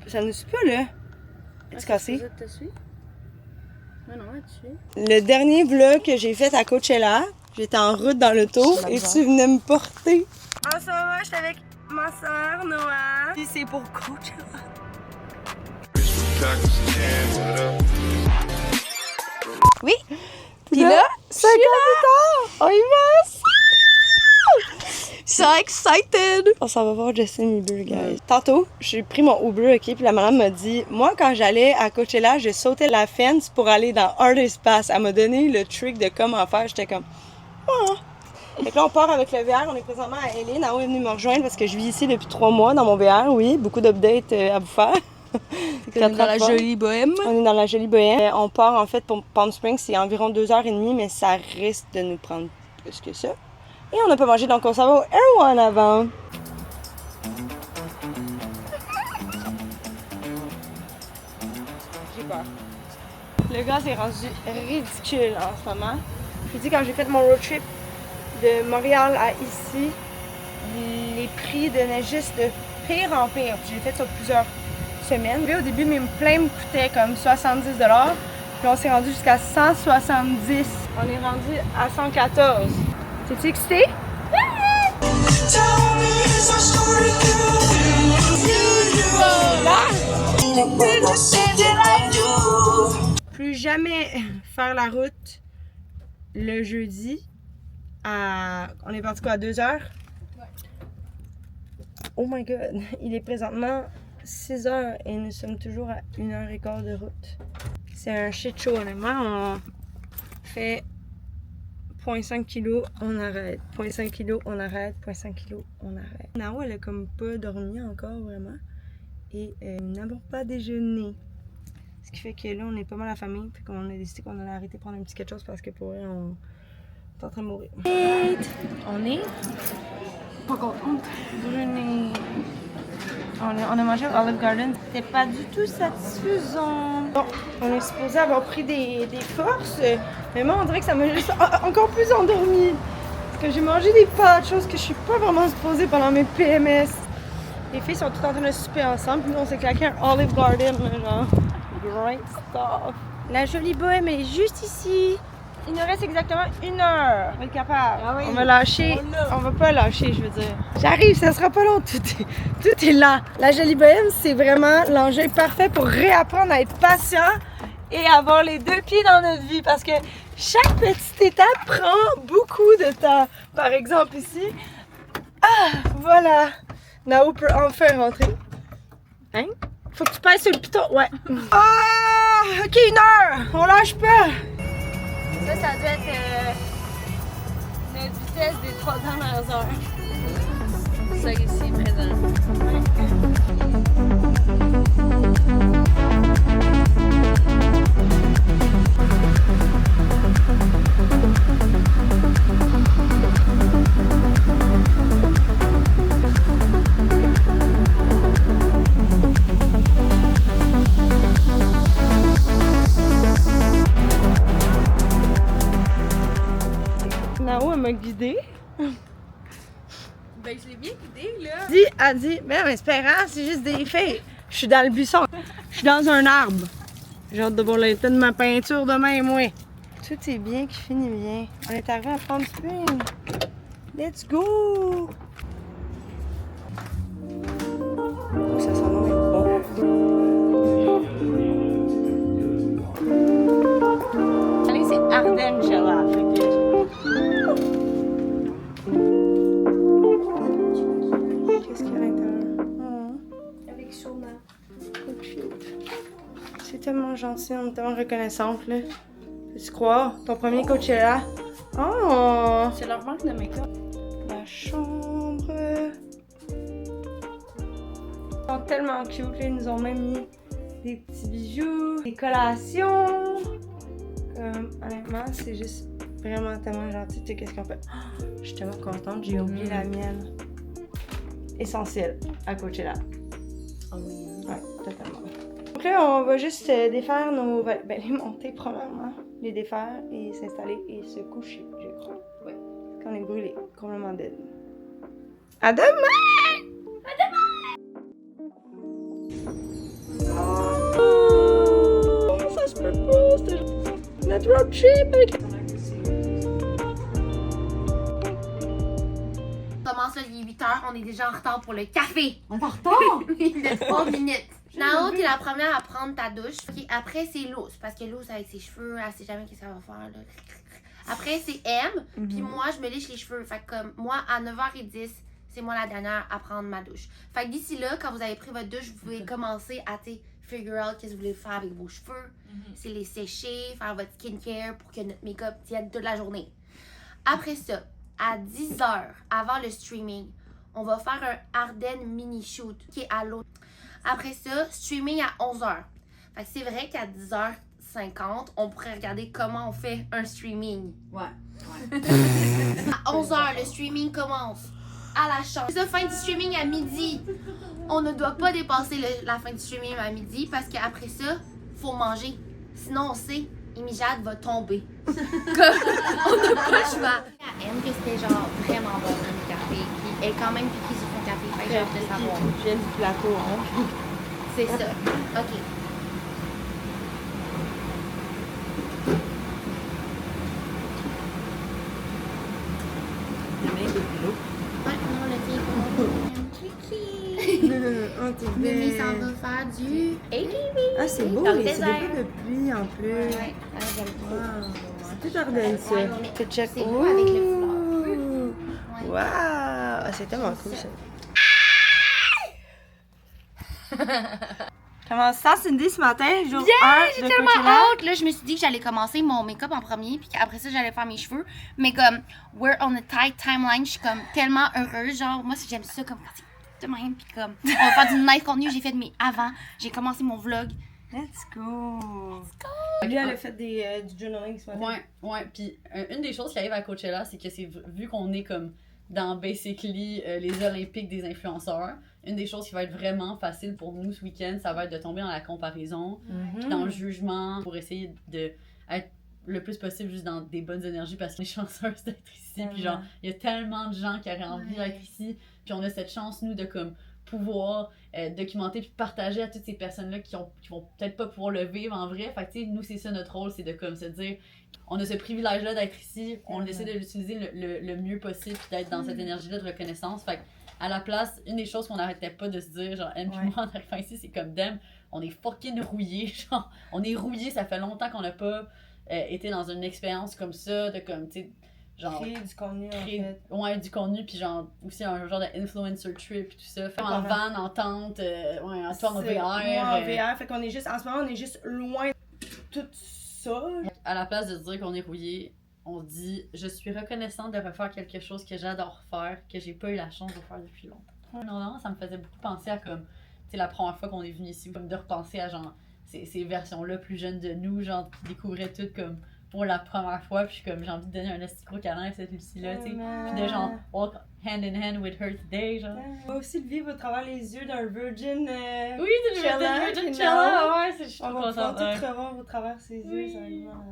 Ça nous suit pas, là. Es-tu cassé? Ça te suit? Non, elle te suit. Le dernier vlog que j'ai fait à Coachella, j'étais en route dans l'auto et tu venais me porter. En ce moment, j'étais avec ma soeur, Noah. Puis c'est pour Coachella. Oui. Puis là, 5 ans plus tard, on y va! So excited! On s'en va voir Justin Bieber, guys. Tantôt, j'ai pris mon Uber, ok, puis la madame m'a dit, moi, quand j'allais à Coachella, je sautais la fence pour aller dans Artist Pass. Elle m'a donné le trick de comment faire. J'étais comme, oh! Fait que là, on part avec le VR. On est présentement à LA. Nao est venu me rejoindre parce que je vis ici depuis 3 mois dans mon VR, oui. Beaucoup d'updates à vous faire. On est dans la jolie bohème. On est dans la jolie bohème. On part en fait pour Palm Springs, c'est environ 2h30, mais ça risque de nous prendre plus que ça. Et on n'a pas mangé, donc on s'en va au Erewhon avant. J'ai peur. Le gaz est rendu ridicule en ce moment. Je vous dis, quand j'ai fait mon road trip de Montréal à ici, les prix donnaient juste de pire en pire. J'ai fait ça plusieurs semaines. Au début, mes pleins me coûtaient comme 70$. Puis on s'est rendu jusqu'à 170$. On est rendu à 114$. T'es-tu excitée? Plus jamais faire la route le jeudi. On est parti quoi, à 2h? Oh my god, il est présentement 6h et nous sommes toujours à 1h15 de route. C'est un shit show, honnêtement. On fait 0.5 kg, on arrête. 0.5 kg, on arrête. 0.5 kg, on arrête. Nao, elle a comme pas dormi encore vraiment. Et elle n'a pas déjeuné. Ce qui fait que là, on est pas mal à famille. Puis qu'on a décidé qu'on allait arrêter de prendre un petit quelque chose parce que pour elle, on est en train de mourir. On est pas contente. Brûlée. On a mangé au Olive Garden. C'était pas du tout satisfaisant. Bon, on est supposé avoir pris des forces. Mais moi, on dirait que ça m'a juste encore plus endormie. Parce que j'ai mangé des pâtes, chose que je suis pas vraiment supposée pendant mes PMS. Les filles sont toutes en train de souper ensemble. Puis nous, on s'est claqué un Olive Garden, genre. Great stuff. La jolie bohème est juste ici. Il nous reste exactement 1 heure. On va être capable. Ah oui. On va lâcher. On va pas lâcher, je veux dire. J'arrive, ça sera pas long. Tout est là. La jolie bohème, c'est vraiment l'enjeu parfait pour réapprendre à être patient et avoir les 2 pieds dans notre vie. Parce que chaque petite étape prend beaucoup de temps. Par exemple, ici. Ah, voilà. Nao peut enfin rentrer. Hein? Faut que tu pèses sur le piton. Ouais. Ah! Ok, 1 heure. On lâche pas. Ça doit être notre vitesse des 3 dernières heures. C'est ça ici, présent. Nao, elle m'a guidée. Ben, je l'ai bien guidée, là. Elle dit, mais c'est pas grave, c'est juste des filles. Je suis dans le buisson. Je suis dans un arbre. J'ai hâte de voir l'état de ma peinture demain, moi. Tout est bien qui finit bien. On est arrivé à Palm Springs. Let's go! Oh, ça sent bon. Allez, c'est Ardennes, Inch'Allah. Qu'est-ce qu'il y a à l'intérieur? Avec Shona. C'est tellement gentil, on est tellement reconnaissante, là. Peux-tu croire? Ton premier Coachella. Oh! C'est leur marque de make-up. La chambre. Ils sont tellement cute, là. Ils nous ont même mis des petits bijoux, des collations. Honnêtement, c'est juste vraiment tellement gentil. Tu sais, qu'est-ce qu'on fait? Oh, je suis tellement contente, j'ai oublié la mienne. Essentielle à Coachella. Ah oui. Ouais, totalement. Donc là, on va juste défaire nos... Ben, les monter, premièrement. Les défaire et s'installer et se coucher, je crois. Ouais. Quand on est brûlé, complètement dead. À demain! À demain! notre road trip! On commence là, il est 8h, on est déjà en retard pour le café. On est en retard! Il est 3 minutes. Nao, t'es la première à prendre ta douche. Puis après, c'est Luz. Parce que Luz, avec ses cheveux, elle sait jamais ce qu'elle va faire. Là. Après, c'est M. Puis moi, je me lèche les cheveux. Fait que comme moi, à 9h10, c'est moi la dernière à prendre ma douche. Fait que d'ici là, quand vous avez pris votre douche, vous pouvez commencer à figure out qu'est-ce que vous voulez faire avec vos cheveux. C'est les sécher, faire votre skincare pour que notre make-up tienne toute la journée. Après ça, à 10h, avant le streaming, on va faire un Ardennes mini shoot qui est à l'autre. Après ça, streaming à 11h. Fait que c'est vrai qu'à 10h50, on pourrait regarder comment on fait un streaming. Ouais. À 11h, le streaming commence à la chambre. C'est la fin du streaming à midi. On ne doit pas dépasser la fin du streaming à midi parce qu'après ça, faut manger. Sinon, on sait, Imijad va tomber. Comme, on n'a pas le choix. Elle aime que c'était genre vraiment bon le café. Puis elle est quand même piquée sur son café. Fait que j'ai hâte de savoir. Je viens du plateau, hein. C'est ça. OK. Ouais, non, le thé Oh, t'es Mimi belle. s'en va faire du AKB. Ah, c'est beau, Dans le mais c'est désert. des bouts de pluie en plus. Ouais, j'aime trop. Wow. C'est tout Ardennes, ça. Ouais, mais Tu check. c'est beau avec le foulard. Ouh. Wow. Ah, c'est tellement cool, ça. Comment ça, Cindy, ce matin? Jour 1 J'ai de tellement Coachella? hâte. Là, je me suis dit que j'allais commencer mon make-up en premier, puis qu'après ça, j'allais faire mes cheveux. Mais comme, we're on a tight timeline, je suis comme tellement heureuse. Genre, moi, j'aime ça comme de même, puis comme, on va faire du nice contenu. J'ai fait de mes avant. J'ai commencé mon vlog. Let's go! Lui, elle a fait du journaling ce matin. Ouais. Puis une des choses qui arrive à Coachella, c'est que c'est vu qu'on est comme dans basically les Olympiques des influenceurs, une des choses qui va être vraiment facile pour nous ce week-end, ça va être de tomber dans la comparaison, puis dans le jugement, pour essayer de être le plus possible juste dans des bonnes énergies parce qu'on est chanceuse d'être ici. Puis genre, il y a tellement de gens qui auraient envie d'être ici, puis on a cette chance, nous, de comme pouvoir documenter puis partager à toutes ces personnes-là qui vont peut-être pas pouvoir le vivre en vrai. Fait que tu sais, nous, c'est ça notre rôle, c'est de comme se dire, on a ce privilège-là d'être ici, on essaie de l'utiliser le mieux possible puis d'être dans cette énergie-là de reconnaissance. Fait que à la place, une des choses qu'on n'arrêtait pas de se dire, genre, M puis moi, en arrivant ici, c'est comme Dem, on est fucking rouillés, genre, on est rouillés, ça fait longtemps qu'on n'a pas été dans une expérience comme ça, de comme, tu sais, genre... Créer du contenu, en fait. Ouais, du contenu, puis genre, aussi un genre d'influencer trip, puis tout ça. Fait en van, en tente, ouais, toi en VR. Moi, en VR, fait qu'on est juste, en ce moment, on est juste loin de tout ça. À la place de se dire qu'on est rouillé, on se dit, je suis reconnaissante de refaire quelque chose que j'adore faire, que j'ai pas eu la chance de faire depuis longtemps. Non, ça me faisait beaucoup penser à comme, tu sais, la première fois qu'on est venu ici, comme de repenser à genre, ces versions-là plus jeunes de nous, genre, qui découvraient tout comme pour la première fois, puis comme j'ai envie de donner un petit gros câlin à cette Lucie-là, tu sais. Puis de genre, walk hand in hand with her today, genre. On va aussi le vivre au travers les yeux d'un virgin. Oui, c'est Chella, Virgin you Chella, know. ouais, je suis On trop va pouvoir contente. tout revoir au travers ses yeux, ça va être vraiment...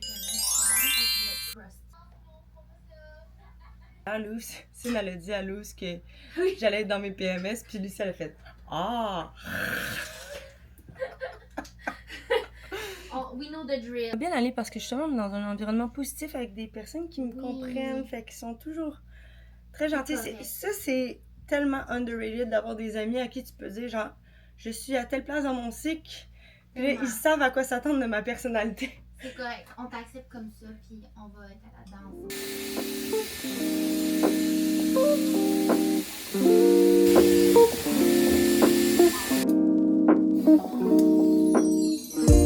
Ah, Luce, Cine, elle a dit à Luce que j'allais être dans mes PMS, puis Lucie, elle a fait « Ah! » We know the drill. Ça va bien aller parce que justement, on est dans un environnement positif avec des personnes qui me comprennent, fait qu'ils sont toujours très gentils. Ça, c'est tellement underrated d'avoir des amis à qui tu peux dire genre « Je suis à telle place dans mon cycle. » Puis là, ils savent à quoi s'attendre de ma personnalité. C'est correct, on t'accepte comme ça, puis on va être à la danse.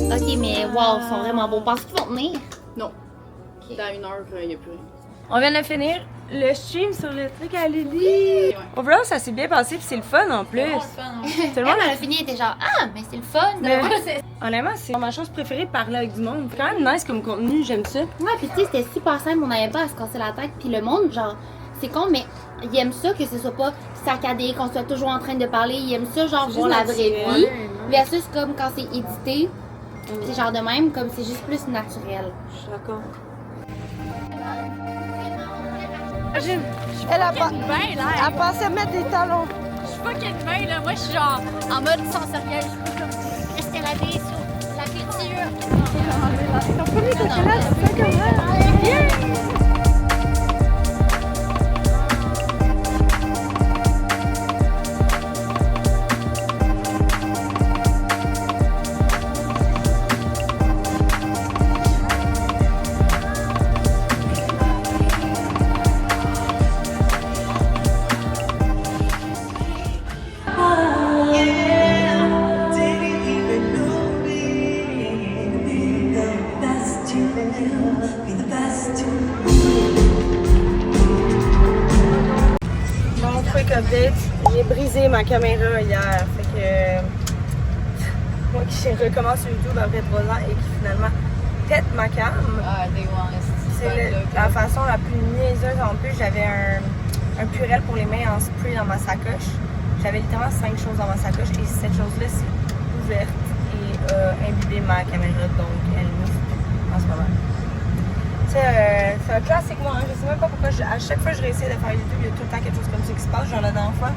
Ok, mais wow, ils sont vraiment beaux. Penses-tu qu'ils vont tenir? Non. Dans une heure, il n'y a plus rien. On vient de finir le stream sur le truc à Lily. Overall, ça s'est bien passé, puis c'est le fun en plus. Tout le monde a fini, elle était genre, ah, mais c'est le fun. Mais honnêtement, c'est ma chose préférée de parler avec du monde. C'est quand même nice comme contenu, j'aime ça. Ouais, puis tu sais, c'était super simple, on n'avait pas à se casser la tête. Puis le monde, genre, c'est con, mais ils aiment ça que ce soit pas saccadé, qu'on soit toujours en train de parler. Ils aiment ça, genre, voir la vraie vie. Versus comme quand c'est édité, c'est genre de même, comme c'est juste plus naturel. Je suis d'accord. Elle pensait mettre des talons. Je suis fucking bien là, moi je suis genre en mode sensoriel, je peux comme escalader sur la culture. Ton premier coachella, c'est ça update. J'ai brisé ma caméra hier. Fait que moi qui recommence sur YouTube après 3 ans et qui finalement pète ma cam. Ah, des C'est la façon la plus niaiseuse en plus. J'avais un purel pour les mains en spray dans ma sacoche. J'avais littéralement 5 choses dans ma sacoche et cette chose-là s'est ouverte et imbibé ma caméra, donc elle m'ouvre en ce moment. C'est un classique, moi. Hein. Je sais même pas pourquoi. À chaque fois que je réussis de faire YouTube, il y a tout le temps quelque chose comme ça qui se passe. Genre la dernière fois.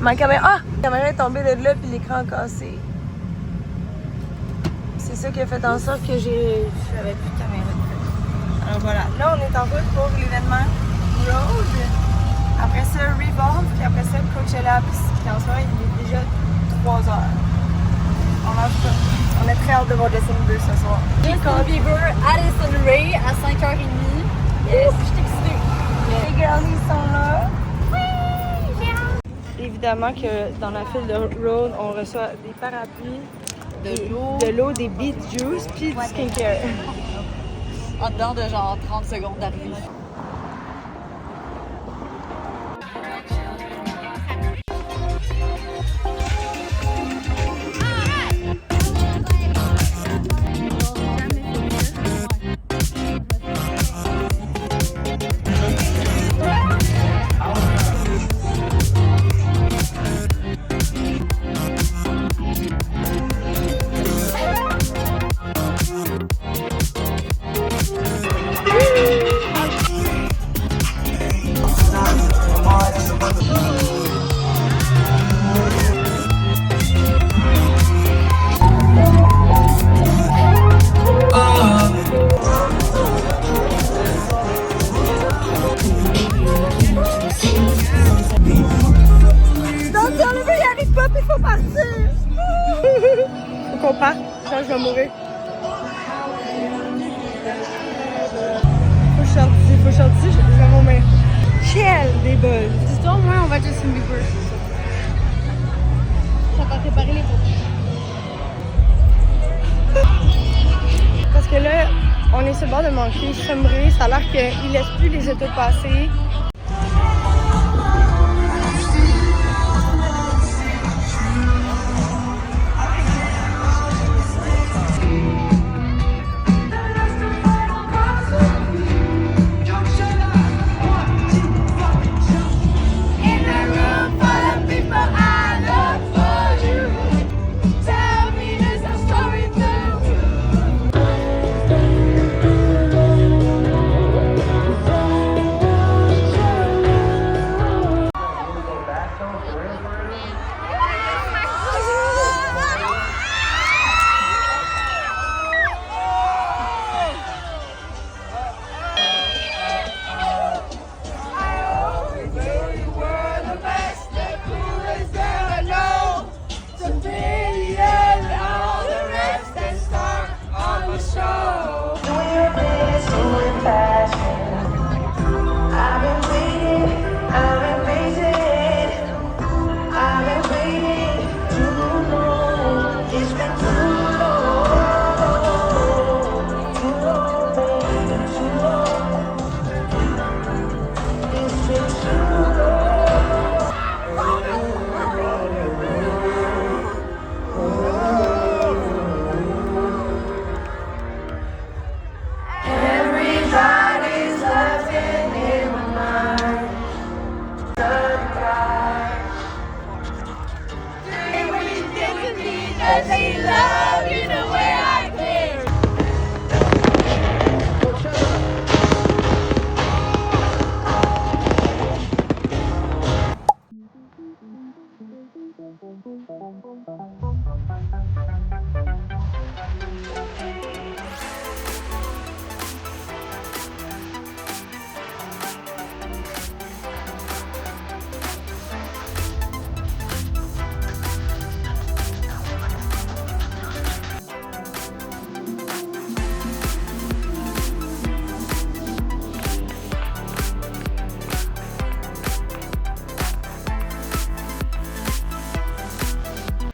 Ma caméra est tombée de là puis l'écran a cassé. C'est ça qui a fait en sorte que j'avais plus de caméra. Alors voilà. Là, on est en route pour l'événement Road. Après ça, Revolve. Puis après ça, Coachella. Puis en ce moment, il est déjà 3 heures. On a très hâte de voir Justin Bieber ce soir. Justin Bieber, Addison Rae à 5h30. Yes, je suis excitée. Les girlies sont là. Oui, j'ai hâte. Évidemment que dans la file de Road, on reçoit des parapluies, de l'eau, des beet juice, puis du skincare. En dedans de genre 30 secondes d'arrivée. Faut qu'on parte, sinon je vais mourir. Faut que je chante ici, je vais mourir. Quel début! Dis-toi, moi, on va Justin Bieber. Ça va préparer les photos. Parce que là, on est sur le bord de manquer, sombrer. Ça a l'air qu'il laisse plus les autos passer.